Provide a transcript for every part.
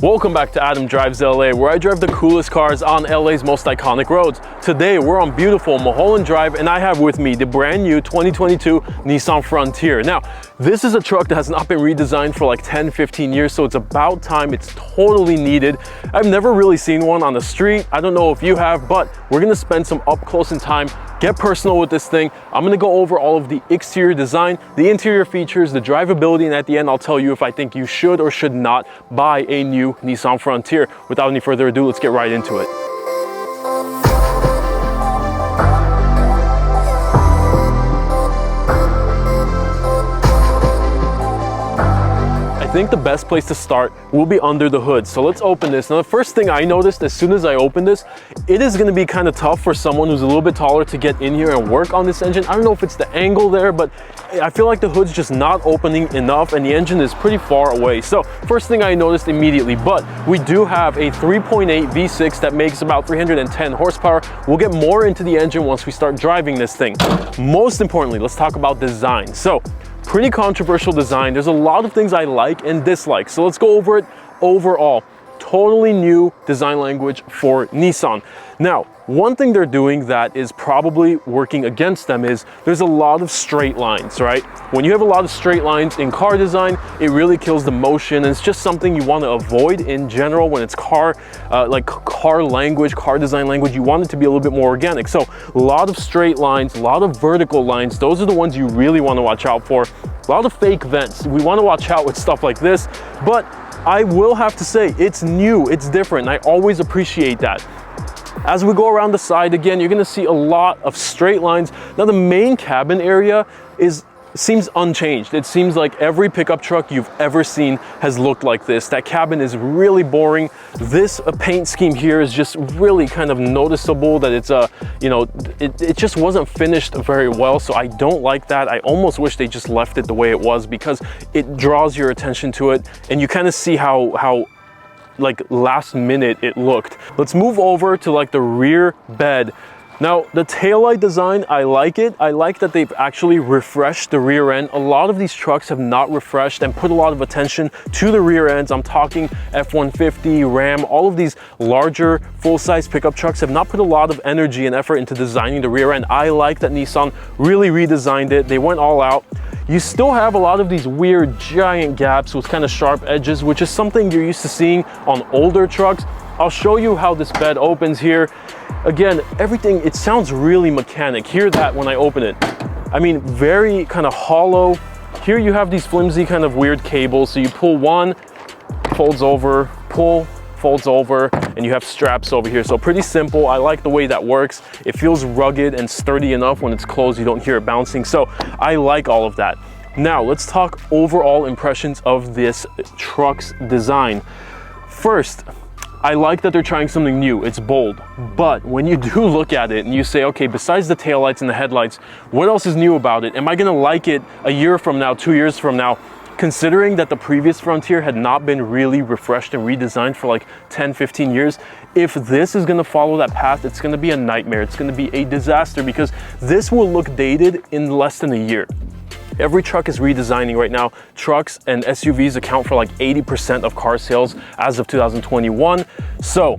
Welcome back to Adam Drives LA, where I drive the coolest cars on LA's most iconic roads. Today, we're on beautiful Mulholland Drive, and I have with me the brand new 2022 Nissan Frontier. Now, this is a truck that has not been redesigned for like 10-15 years, so it's about time. It's totally needed. I've never really seen one on the street. I don't know if you have, but we're gonna spend some up close in time, get personal with this thing. I'm gonna go over all of the exterior design, the interior features, the drivability, and at the end, I'll tell you if I think you should or should not buy a new Nissan Frontier. Without any further ado, let's get right into it. I think the best place to start will be under the hood. So let's open this. Now, the first thing I noticed as soon as I opened this, it is gonna be kind of tough for someone who's a little bit taller to get in here and work on this engine. I don't know if it's the angle there, but I feel like the hood's just not opening enough and the engine is pretty far away. So first thing I noticed immediately, but we do have a 3.8 V6 that makes about 310 horsepower. We'll get more into the engine once we start driving this thing. Most importantly, let's talk about design. So pretty controversial design. There's a lot of things I like and dislike. So let's go over it. Overall, totally new design language for Nissan. Now, one thing they're doing that is probably working against them is there's a lot of straight lines, right? When you have a lot of straight lines in car design, it really kills the motion. And it's just something you want to avoid in general when it's car language, car design language. You want it to be a little bit more organic. So a lot of straight lines, a lot of vertical lines. Those are the ones you really want to watch out for. A lot of fake vents. We want to watch out with stuff like this, but I will have to say it's new, it's different, and I always appreciate that. As we go around the side again, you're gonna see a lot of straight lines. Now the main cabin area seems unchanged. It seems like every pickup truck you've ever seen has looked like this. That cabin is really boring. This paint scheme here is just really kind of noticeable that it's it just wasn't finished very well. So I don't like that. I almost wish they just left it the way it was because it draws your attention to it and you kind of see how like last minute it looked. Let's move over to like the rear bed. Now, the taillight design, I like it. I like that they've actually refreshed the rear end. A lot of these trucks have not refreshed and put a lot of attention to the rear ends. I'm talking F-150, Ram, all of these larger full-size pickup trucks have not put a lot of energy and effort into designing the rear end. I like that Nissan really redesigned it. They went all out. You still have a lot of these weird giant gaps with kind of sharp edges, which is something you're used to seeing on older trucks. I'll show you how this bed opens here. Again, everything, it sounds really mechanic. Hear that when I open it. I mean, very kind of hollow. Here you have these flimsy kind of weird cables. So you pull one, folds over, pull, folds over, and you have straps over here. So pretty simple. I like the way that works. It feels rugged and sturdy enough when it's closed. You don't hear it bouncing. So I like all of that. Now let's talk overall impressions of this truck's design. First, I like that they're trying something new. It's bold, but when you do look at it and you say, okay, besides the taillights and the headlights, what else is new about it? Am I gonna like it a year from now, 2 years from now? Considering that the previous Frontier had not been really refreshed and redesigned for like 10-15 years, if this is gonna follow that path, it's gonna be a nightmare. It's gonna be a disaster because this will look dated in less than a year. Every truck is redesigning right now. Trucks and SUVs account for like 80% of car sales as of 2021. So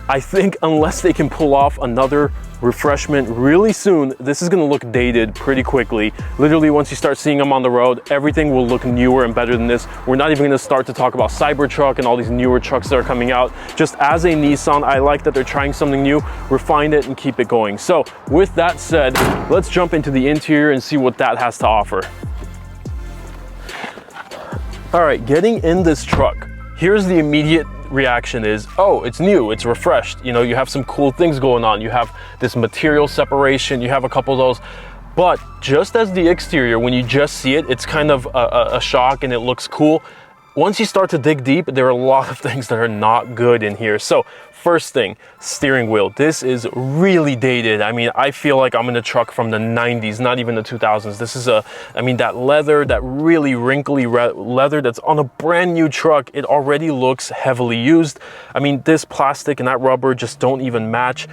I think unless they can pull off another refreshment really soon, this is gonna look dated pretty quickly. Literally, once you start seeing them on the road, everything will look newer and better than this. We're not even gonna start to talk about Cybertruck and all these newer trucks that are coming out. Just as a Nissan, I like that they're trying something new, refine it and keep it going. So with that said, let's jump into the interior and see what that has to offer. All right, getting in this truck, here's the immediate reaction is, oh, it's new, it's refreshed. You know, you have some cool things going on. You have this material separation, you have a couple of those. But just as the exterior, when you just see it, it's kind of a shock and it looks cool. Once you start to dig deep, there are a lot of things that are not good in here. So first thing, steering wheel. This is really dated. I mean, I feel like I'm in a truck from the 90s, not even the 2000s. This is that leather, that really wrinkly leather that's on a brand new truck, it already looks heavily used. I mean, this plastic and that rubber just don't even match.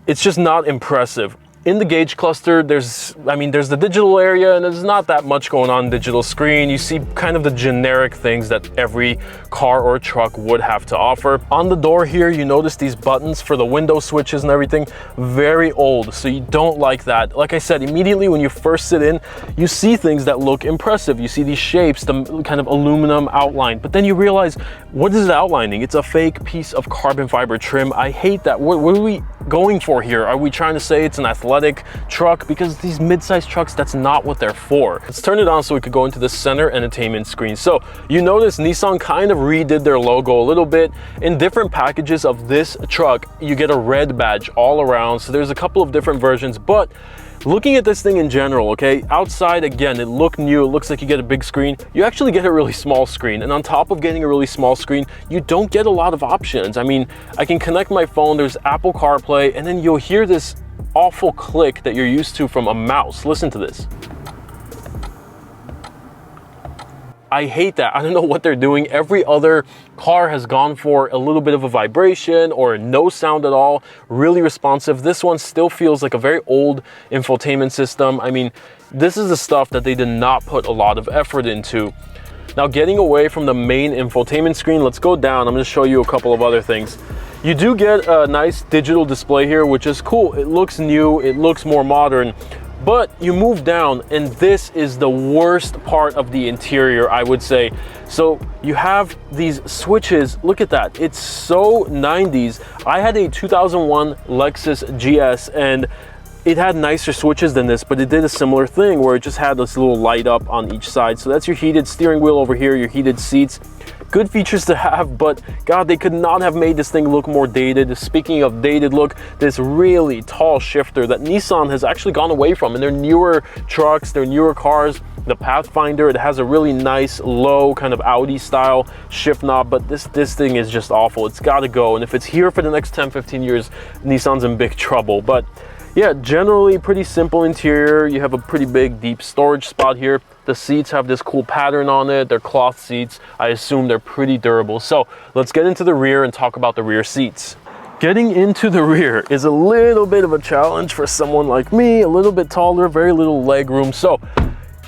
It's just not impressive. In the gauge cluster, there's the digital area, and there's not that much going on digital screen. You see kind of the generic things that every car or truck would have to offer. On the door here, you notice these buttons for the window switches and everything, very old, so you don't like that. Like I said, immediately when you first sit in, you see things that look impressive. You see these shapes, the kind of aluminum outline, but then you realize, what is it outlining? It's a fake piece of carbon fiber trim. I hate that. What are we going for here? Are we trying to say it's an athletic truck? Because these mid-sized trucks, that's not what they're for. Let's turn it on so we could go into the center entertainment screen. So you notice Nissan kind of redid their logo a little bit. In different packages of this truck, you get a red badge all around. So there's a couple of different versions, but looking at this thing in general, okay, outside, again, it looked new. It looks like you get a big screen. You actually get a really small screen. And on top of getting a really small screen, you don't get a lot of options. I mean, I can connect my phone, there's Apple CarPlay, and then you'll hear this awful click that you're used to from a mouse. Listen to this. I hate that. I don't know what they're doing. Every other car has gone for a little bit of a vibration or no sound at all, really responsive. This one still feels like a very old infotainment system. I mean, this is the stuff that they did not put a lot of effort into. Now, getting away from the main infotainment screen, let's go down. I'm going to show you a couple of other things. You do get a nice digital display here, which is cool. It looks new, it looks more modern. But you move down, and this is the worst part of the interior, I would say. So you have these switches. Look at that. It's so 90s. I had a 2001 Lexus GS, and it had nicer switches than this, but it did a similar thing where it just had this little light up on each side. So that's your heated steering wheel over here, your heated seats. Good features to have, but God, they could not have made this thing look more dated. Speaking of dated, look, this really tall shifter that Nissan has actually gone away from in their newer trucks, their newer cars. The Pathfinder, it has a really nice low kind of Audi style shift knob, but this thing is just awful. It's got to go. And if it's here for the next 10-15 years, Nissan's in big trouble. But yeah, generally pretty simple interior. You have a pretty big deep storage spot here. The seats have this cool pattern on it. They're cloth seats. I assume they're pretty durable. So let's get into the rear and talk about the rear seats. Getting into the rear is a little bit of a challenge for someone like me, a little bit taller, very little leg room. So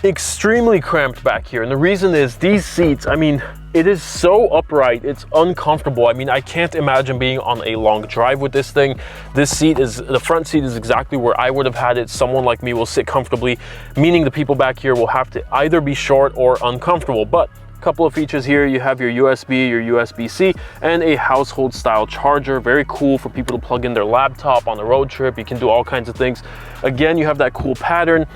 extremely cramped back here. And the reason is these seats, I mean, it is so upright, it's uncomfortable. I mean, I can't imagine being on a long drive with this thing. The front seat is exactly where I would have had it. Someone like me will sit comfortably, meaning the people back here will have to either be short or uncomfortable. But a couple of features here, you have your USB, your USB-C, and a household style charger. Very cool for people to plug in their laptop on a road trip. You can do all kinds of things. Again, you have that cool pattern.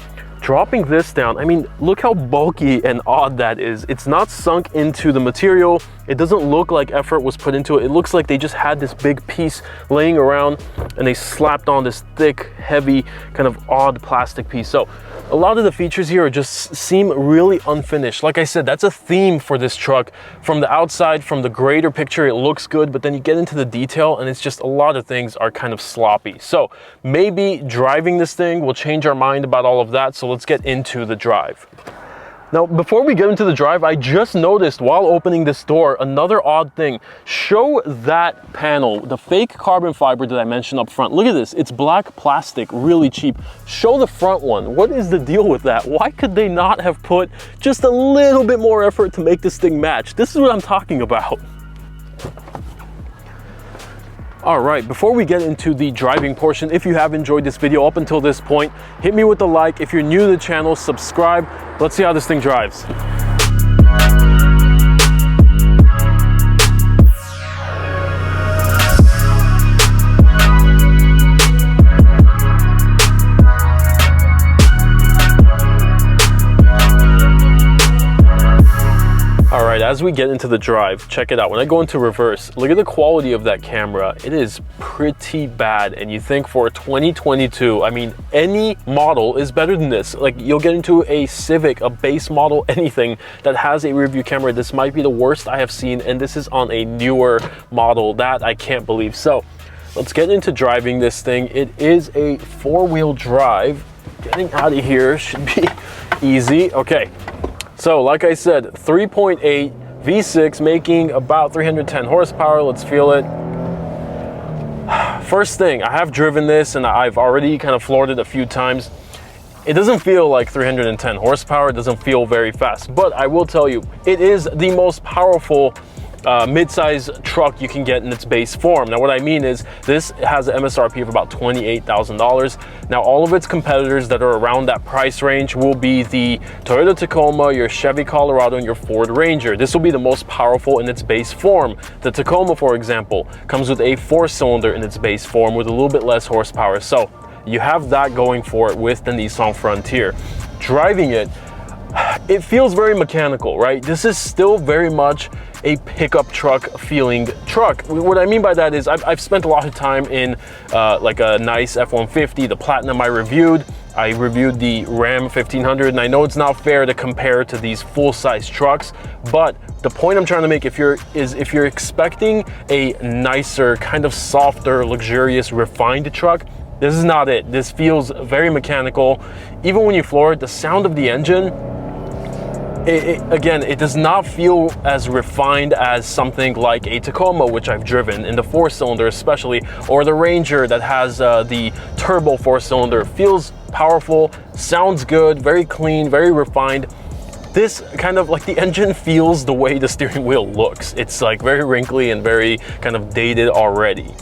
Dropping this down, I mean, look how bulky and odd that is. It's not sunk into the material. It doesn't look like effort was put into it. It looks like they just had this big piece laying around and they slapped on this thick, heavy, kind of odd plastic piece. So a lot of the features here just seem really unfinished. Like I said, that's a theme for this truck. From the outside, from the greater picture, it looks good, but then you get into the detail and it's just a lot of things are kind of sloppy. So maybe driving this thing will change our mind about all of that. So let's get into the drive. Now, before we get into the drive, I just noticed while opening this door, another odd thing. Show that panel, the fake carbon fiber that I mentioned up front. Look at this, it's black plastic, really cheap. Show the front one. What is the deal with that? Why could they not have put just a little bit more effort to make this thing match? This is what I'm talking about. All right, before we get into the driving portion, if you have enjoyed this video up until this point, hit me with a like. If you're new to the channel, subscribe. Let's see how this thing drives. All right, as we get into the drive, check it out. When I go into reverse, look at the quality of that camera. It is pretty bad. And you think for 2022, I mean, any model is better than this. Like, you'll get into a Civic, a base model, anything that has a rear view camera. This might be the worst I have seen, and this is on a newer model. That I can't believe. So let's get into driving this thing. It is a four-wheel drive. Getting out of here should be easy. Okay. So like I said, 3.8 V6 making about 310 horsepower. Let's feel it. First thing, I have driven this and I've already kind of floored it a few times. It doesn't feel like 310 horsepower, it doesn't feel very fast, but I will tell you, it is the most powerful mid-size truck you can get in its base form. Now what I mean is this has an MSRP of about $28,000. Now all of its competitors that are around that price range will be the Toyota Tacoma, your Chevy Colorado, and your Ford Ranger. This will be the most powerful in its base form. The Tacoma, for example, comes with a 4-cylinder in its base form with a little bit less horsepower. So you have that going for it with the Nissan Frontier. Driving it, it feels very mechanical, right? This is still very much a pickup truck feeling truck. What I mean by that is I've spent a lot of time in like a nice F-150, the Platinum I reviewed the Ram 1500, and I know it's not fair to compare to these full-size trucks, but the point I'm trying to make if you're expecting a nicer, kind of softer, luxurious, refined truck, this is not it. This feels very mechanical. Even when you floor it, the sound of the engine, again, it does not feel as refined as something like a Tacoma, which I've driven in the 4-cylinder especially, or the Ranger that has the turbo 4-cylinder. Feels powerful, sounds good, very clean, very refined. This kind of like the engine feels the way the steering wheel looks. It's like very wrinkly and very kind of dated already.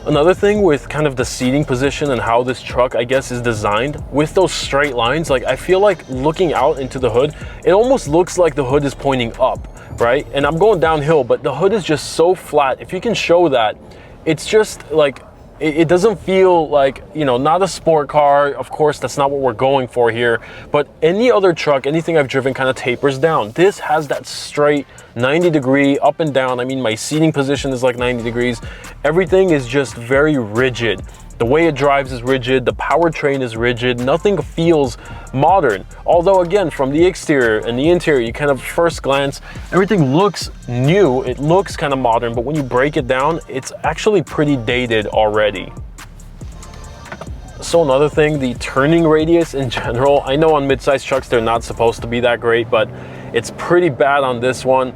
Another thing with kind of the seating position and how this truck, I guess, is designed with those straight lines, like I feel like looking out into the hood, it almost looks like the hood is pointing up, right? And I'm going downhill, but the hood is just so flat. If you can show that, it's just like, it doesn't feel like, you know, not a sport car. Of course, that's not what we're going for here, but any other truck, anything I've driven kind of tapers down. This has that straight 90-degree up and down. I mean, my seating position is like 90 degrees. Everything is just very rigid. The way it drives is rigid, the powertrain is rigid, nothing feels modern. Although again, from the exterior and the interior, you kind of first glance, everything looks new, it looks kind of modern, but when you break it down, it's actually pretty dated already. So another thing, the turning radius in general, I know on mid-size trucks they're not supposed to be that great, but it's pretty bad on this one.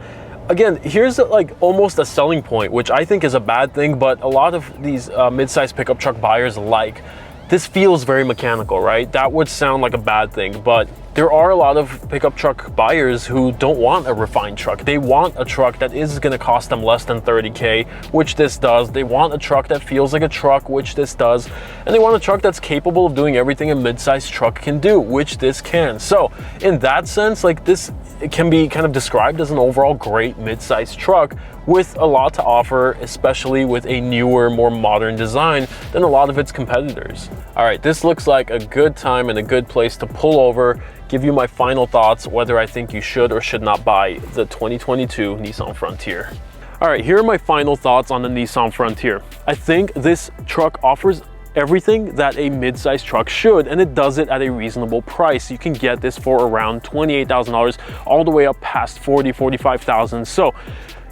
Again, here's like almost a selling point, which I think is a bad thing, but a lot of these mid-size pickup truck buyers like. This feels very mechanical, right? That would sound like a bad thing, but there are a lot of pickup truck buyers who don't want a refined truck. They want a truck that is gonna cost them less than 30K, which this does. They want a truck that feels like a truck, which this does. And they want a truck that's capable of doing everything a mid-size truck can do, which this can. So in that sense, like this, it can be kind of described as an overall great mid-size truck with a lot to offer, especially with a newer, more modern design than a lot of its competitors. All right, this looks like a good time and a good place to pull over, give you my final thoughts, whether I think you should or should not buy the 2022 Nissan Frontier. All right, here are my final thoughts on the Nissan Frontier. I think this truck offers everything that a mid-size truck should, and it does it at a reasonable price. You can get this for around $28,000 all the way up past $40,000, $45,000. So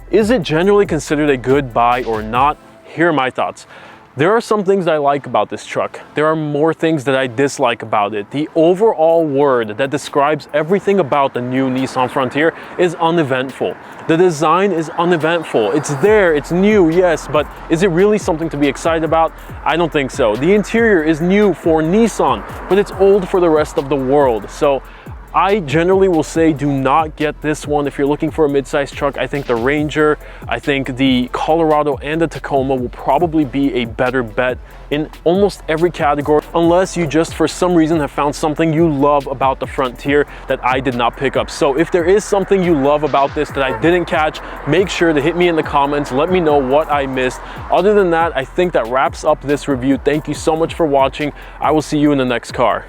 is it generally considered a good buy or not? Here are my thoughts. There are some things I like about this truck. There are more things that I dislike about it. The overall word that describes everything about the new Nissan Frontier is uneventful. The design is uneventful. It's there, it's new, yes, but is it really something to be excited about? I don't think so. The interior is new for Nissan, but it's old for the rest of the world. So I generally will say do not get this one if you're looking for a mid-size truck. I think the Ranger, I think the Colorado and the Tacoma will probably be a better bet in almost every category, unless you just for some reason have found something you love about the Frontier that I did not pick up. So if there is something you love about this that I didn't catch, make sure to hit me in the comments, let me know what I missed. Other than that, I think that wraps up this review. Thank you so much for watching. I will see you in the next car.